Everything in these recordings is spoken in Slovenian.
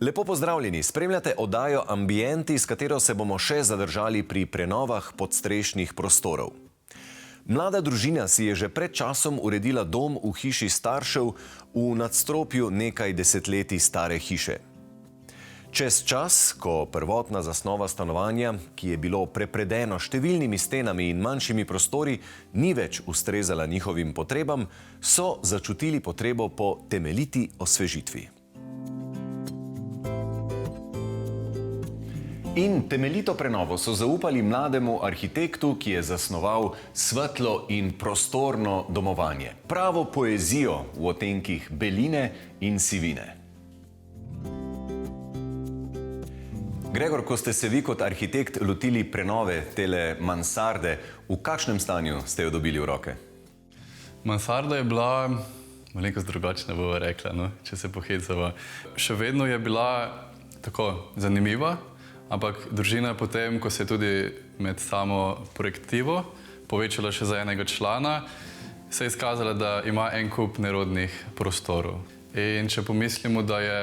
Lepo pozdravljeni, spremljate oddajo Ambienti, s katero se bomo še zadržali pri prenovah podstrešnih prostorov. Mlada družina si je že pred časom uredila dom v hiši staršev v nadstropju nekaj desetletij stare hiše. Čez čas, ko prvotna zasnova stanovanja, ki je bilo prepredeno številnimi stenami in manjšimi prostori, ni več ustrezala njihovim potrebam, so začutili potrebo po temeljiti osvežitvi. In temeljito prenovo so zaupali mlademu arhitektu, ki je zasnoval svetlo in prostorno domovanje. Pravo poezijo v odtenkih beline in sivine. Gregor, ko ste se vi kot arhitekt lotili prenove tele mansarde, v kakšnem stanju ste jo dobili v roke? Mansarda je bila, malenkost drugačna bova rekla, no, če se pohecava. Še vedno je bila tako zanimiva, ampak družina je potem, ko se je tudi med samo projektivo povečala še za enega člana, se je izkazala, da ima en kup nerodnih prostorov. In če pomislimo, da je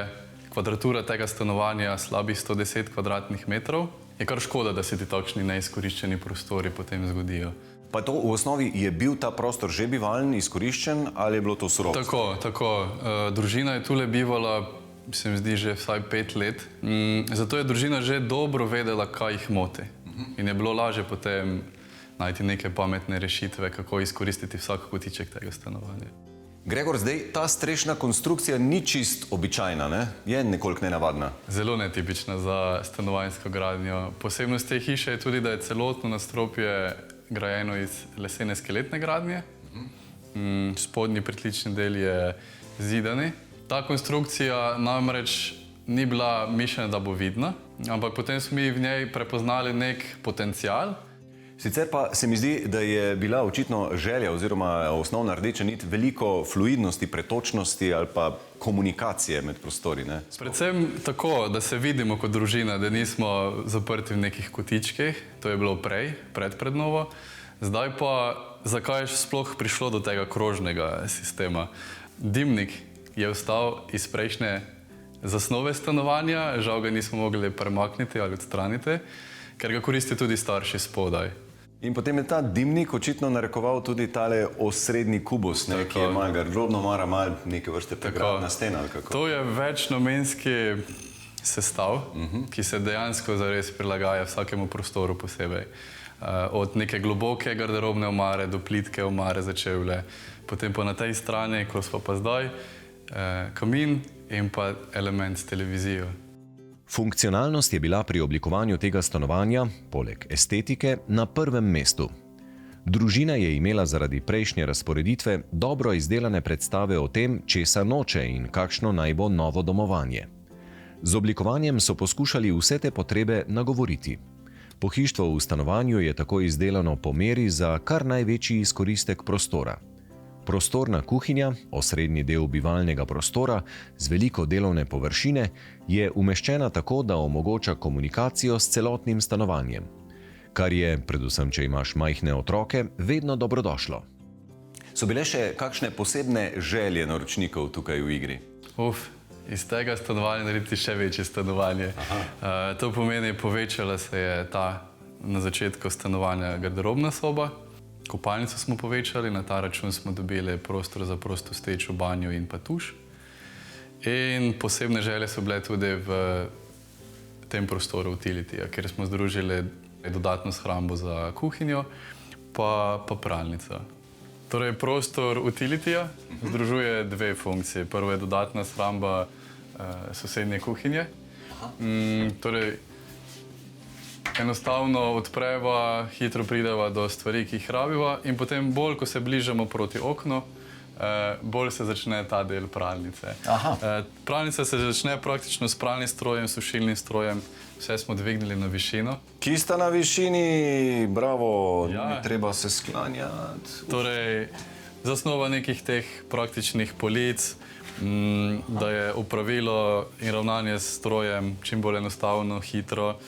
kvadratura tega stanovanja slabih 110 kvadratnih metrov, je kar škoda, da se ti takšni neizkoriščeni prostori potem zgodijo. Pa to v osnovi je bil ta prostor že bivalen, izkoriščen ali je bilo to surovo? Tako. Družina je tule bivala, se mi zdi, že vsaj 5 let. Zato je družina že dobro vedela, kaj jih moti. In je bilo lažje potem najti neke pametne rešitve, kako izkoristiti vsak kotiček tega stanovanja. Gregor, zdaj ta strešna konstrukcija ni čist običajna, ne? Je nekoliko nenavadna. Zelo netipična za stanovanjsko gradnjo. Posebnost te hiše je tudi, da je celotno nadstropje grajeno iz lesene skeletne gradnje. Spodnji pritlični del je zidani. Ta konstrukcija namreč ni bila mišljena, da bo vidna, ampak potem smo mi v njej prepoznali nek potencial. Sicer pa se mi zdi, da je bila očitno želja oziroma osnovna rdeča nit veliko fluidnosti, pretočnosti ali pa komunikacije med prostori, ne? Predvsem tako, da se vidimo kot družina, da nismo zaprti v nekih kotičkih, to je bilo prej, pred prednovo. Zdaj pa, zakaj je sploh prišlo do tega krožnega sistema? Dimnik je ostal iz prejšnje zasnove stanovanja, žal ga nismo mogli premakniti ali odstraniti, ker ga koristi tudi starši spodaj. In potem je ta dimnik očitno narekoval tudi tale osrednji kubus, ne, ki je malo gardrobno, malo neke vrste pregradna stena, ali kako? To je večnamenski sestav, ki se dejansko zares prilagaja vsakemu prostoru posebej. Od neke globoke garderobne omare do plitke omare za čevlje. Potem pa na tej strani, ko smo pa zdaj, kamin in pa element s televizijo. Funkcionalnost je bila pri oblikovanju tega stanovanja, poleg estetike, na prvem mestu. Družina je imela zaradi prejšnje razporeditve dobro izdelane predstave o tem, česa noče in kakšno naj bo novo domovanje. Z oblikovanjem so poskušali vse te potrebe nagovoriti. Pohištvo v stanovanju je tako izdelano po meri za kar največji izkoristek prostora. Prostorna kuhinja, osrednji del bivalnega prostora z veliko delovne površine, je umeščena tako, da omogoča komunikacijo s celotnim stanovanjem, kar je, predvsem če imaš majhne otroke, vedno dobrodošlo. So bile še kakšne posebne želje naročnikov tukaj v igri? Iz tega stanovanja narediti še večje stanovanje. To pomeni, povečala se je ta na začetku stanovanja garderobna soba. Kopalnico smo povečali, na ta račun smo dobili prostor za prostostečo banjo in pa tuš. In posebne želje so bile tudi v tem prostoru utilitija, kjer smo združili dodatno shrambo za kuhinjo pa pralnico. Torej, prostor utilitija združuje dve funkcije. Prvo je dodatna shramba sosednje kuhinje. Torej, enostavno odpreva, hitro prideva do stvari, ki jih rabiva, in potem bolj, ko se bližamo proti oknu, bolj se začne ta del pralnice. Pralnica se začne praktično s pralnim strojem, sušilnim strojem, vse smo dvignili na višino. Ki sta na višini, bravo, ni treba se sklanjati. Torej, zasnova nekih teh praktičnih polic, da je upravilo in ravnanje s strojem čim bolj enostavno, hitro.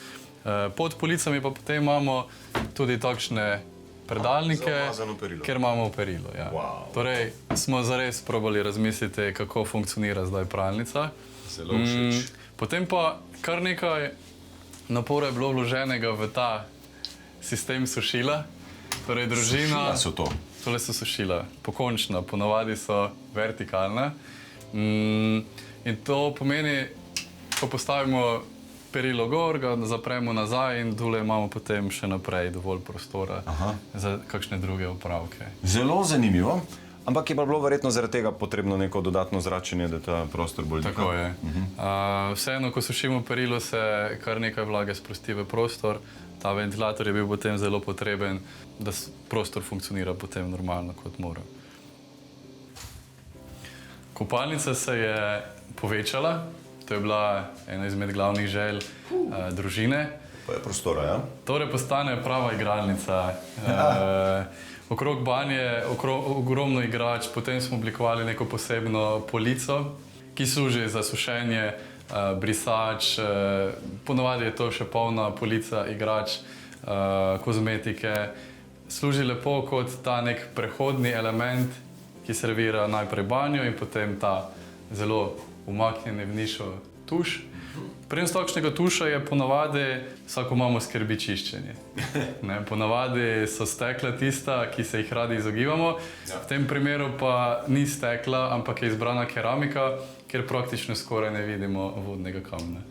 Pod policami pa potem imamo tudi takšne predalnike, ker imamo perilo. Torej, smo zares probali razmisliti, kako funkcionira zdaj pralnica. Zelo všeč. Potem pa kar nekaj napora je bilo vloženega v ta sistem sušila. Torej, družina. Sušila so to? Tole so sušila, pokončna, ponavadi so vertikalna. In to pomeni, ko postavimo perilo gor, ga zapremo nazaj in tule imamo potem še naprej dovolj prostora za kakšne druge opravke. Zelo zanimivo, ampak je pa bilo verjetno zaradi tega potrebno neko dodatno zračenje, da ta prostor bolj diha. Tako je. Vseeno, ko sušimo perilo, se kar nekaj vlage sprosti v prostor. Ta ventilator je bil potem zelo potreben, da prostor funkcionira potem normalno, kot mora. Kopalnica se je povečala. To je bila ena izmed glavnih želj družine. Pa je prostora, ja? Torej postane prava igralnica. Okrog banje, ogromno igrač, potem smo oblikovali neko posebno polico, ki služi za sušenje, brisač, ponavadi je to še polna polica igrač, kozmetike. Služi lepo kot ta nek prehodni element, ki servira najprej banjo in potem ta zelo umaknjeni v nišo tuš. Prednost takšnega tuša je ponavadi, vsako imamo skrbi čiščenje. Ponavadi so stekla tista, ki se jih radi izogibamo. V tem primeru pa ni stekla, ampak je izbrana keramika, kjer praktično skoraj ne vidimo vodnega kamna.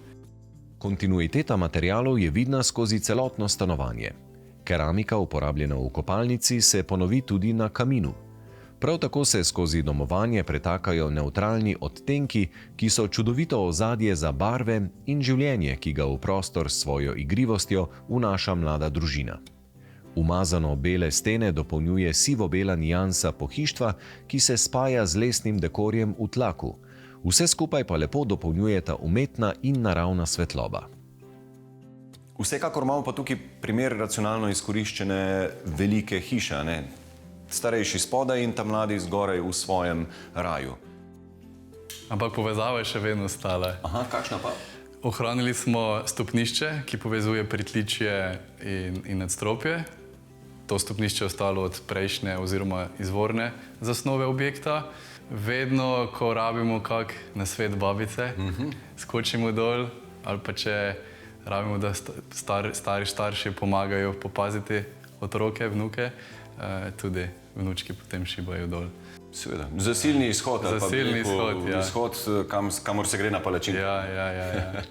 Kontinuiteta materialov je vidna skozi celotno stanovanje. Keramika, uporabljena v kopalnici, se ponovi tudi na kaminu. Prav tako se skozi domovanje pretakajo nevtralni odtenki, ki so čudovito ozadje za barve in življenje, ki ga v prostor s svojo igrivostjo vnaša mlada družina. Umazano bele stene dopolnjuje sivo-bela nijansa pohištva, ki se spaja z lesnim dekorjem v tlaku. Vse skupaj pa lepo dopolnjujeta umetna in naravna svetloba. Vsekakor imamo pa tukaj primer racionalno izkoriščene velike hiše, ne? Starejši spodaj in ta mladi zgoraj v svojem raju. Ampak povezava je še vedno ostala. Aha, kakšna pa? Ohranili smo stopnišče, ki povezuje pritličje in nadstropje. To stopnišče je ostalo od prejšnje oziroma izvorne zasnove objekta. Vedno, ko rabimo kak nasvet babice, skočimo dol, ali pa če rabimo, da stari starši pomagajo popaziti otroke, vnuke, tudi vnučki potem šibajo dol. Seveda. Zasilni izhod. Zasilni izhod, ja. Izhod, kamor se gre na palačinko. Ja.